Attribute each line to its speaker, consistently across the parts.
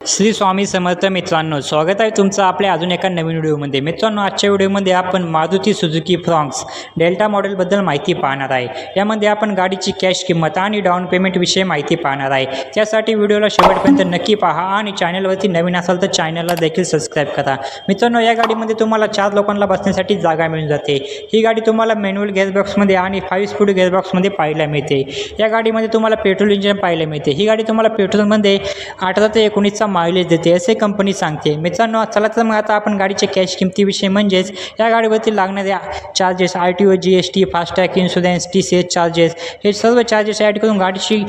Speaker 1: श्री स्वामी समर्थ मित्रांनो, स्वागत आहे तुमचं आपल्या अजून एका नवीन व्हिडिओमध्ये। मित्रांनो, आजच्या व्हिडिओमध्ये आपण मारुती सुझुकी फ्रॉन्क्स डेल्टा मॉडेलबद्दल माहिती पाहणार आहे। यामध्ये आपण गाडीची कॅश किंमत आणि डाऊन पेमेंटविषयी माहिती पाहणार आहे। त्यासाठी व्हिडिओला शेवटपर्यंत नक्की पहा आणि चॅनलवरती नवीन असाल तर चॅनलला देखील सबस्क्राईब करा। मित्रांनो, या गाडीमध्ये तुम्हाला 4 लोकांना बसण्यासाठी जागा मिळून जाते। ही गाडी तुम्हाला मॅन्युअल गेअरबॉक्समध्ये आणि 5 स्पीड गेअरबॉक्समध्ये पाहायला मिळते। या गाडीमध्ये तुम्हाला पेट्रोल इंजिन पाहायला मिळते। ही गाडी तुम्हाला पेट्रोलमध्ये 18 ते 19चा मायलेज देते असे कंपनी सांगते। मित्रांनो, चला तर मग आता आपण गाडीच्या कॅश किमतीविषयी म्हणजेच या गाडीवरती लागणारे charges, RTO, GST, FASTag, insurance, TCS charges, हे सर्व चार्जेस ॲड करून गाडीची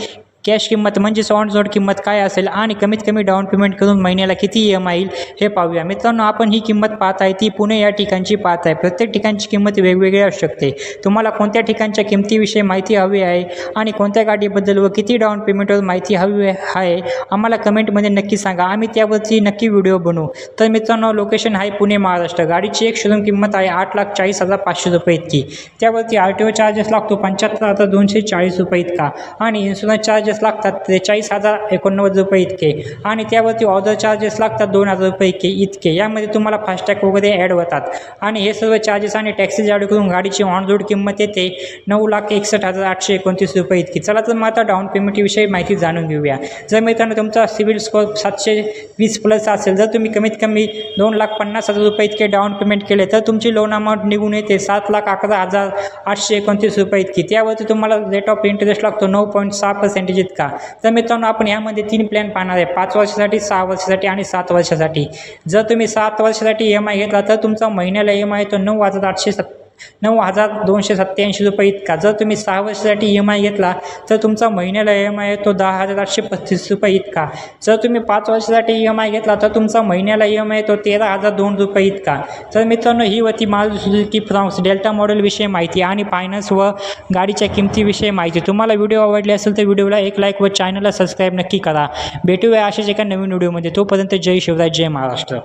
Speaker 1: कॅश किंमत म्हणजेच ऑन रोड किंमत काय असेल आणि कमीत कमी डाऊन पेमेंट करून महिन्याला किती EMI येईल हे पाहूया। मित्रांनो, आपण ही किंमत पाहत आहे ती पुणे या ठिकाणची पाहत आहे। प्रत्येक ठिकाणची किंमत वेगवेगळी असू शकते। तुम्हाला कोणत्या ठिकाणच्या किमतीविषयी माहिती हवी आहे आणि कोणत्या गाडीबद्दल व किती डाऊन पेमेंटवर माहिती हवी आहे आम्हाला कमेंटमध्ये नक्की सांगा, आम्ही त्यावरती नक्की व्हिडिओ बनवू। तर मित्रांनो, लोकेशन आहे पुणे, महाराष्ट्र। गाडीची एक शोरूम किंमत आहे 8,40,500 रुपये इतकी। त्यावरती RTO चार्जेस लागतो 75,240 रुपये इतका आणि इन्शुरन्स चार्जेस लागतात 43,089 रुपये इतके आणि त्यावरती ऑर्डर चार्जेस लागतात 2,000 रुपये इतके। यामध्ये तुम्हाला फास्टॅग वगैरे ॲड होतात आणि हे सर्व चार्जेस आणि टॅक्सेस ॲड करून गाडीची ऑन रोड किंमत येते 9,61,829 रुपये इतकी। चला तर मग आता डाऊन पेमेंटविषयी माहिती जाणून घेऊया। जर मित्रांनो तुमचा सिबिल स्कोअर 720+ असेल, जर तुम्ही कमीत कमी 2,50,000 रुपये इतके डाऊन पेमेंट केले तर तुमची लोन अमाऊंट निघून येते 7,11,829 रुपये इतकी। त्यावरती तुम्हाला रेट ऑफ इंटरेस्ट लागतो 9.6% इतका। तर मित्रांनो, आपण यामध्ये 3 प्लॅन पाहणार आहे, 5 वर्षासाठी, 6 वर्षासाठी आणि 7 वर्षासाठी। जर तुम्ही 7 वर्षासाठी EMI घेतला तर तुमचा महिन्याला EMI येतो 9,287 रुपये इतका। जर तुम्ही 6 वर्षासाठी EMI घेतला तर तुमचा महिन्याला EMI येतो 10,835 रुपये इतका। जर तुम्ही 5 वर्षासाठी EMI घेतला तर तुमचा महिन्याला EMI येतो 13,002 रुपये इतका। तर मित्रांनो, ही होती मारुती सुझुकी फ्रॉन्क्स डेल्टा मॉडेलविषयी माहिती आणि फायनान्स व गाडीच्या किमतीविषयी माहिती। तुम्हाला व्हिडिओ आवडली असेल तर व्हिडिओला एक लाईक व चॅनलला सबस्क्राईब नक्की करा। भेटूया अशाच एका नवीन व्हिडिओमध्ये। तोपर्यंत जय शिवराय, जय महाराष्ट्र।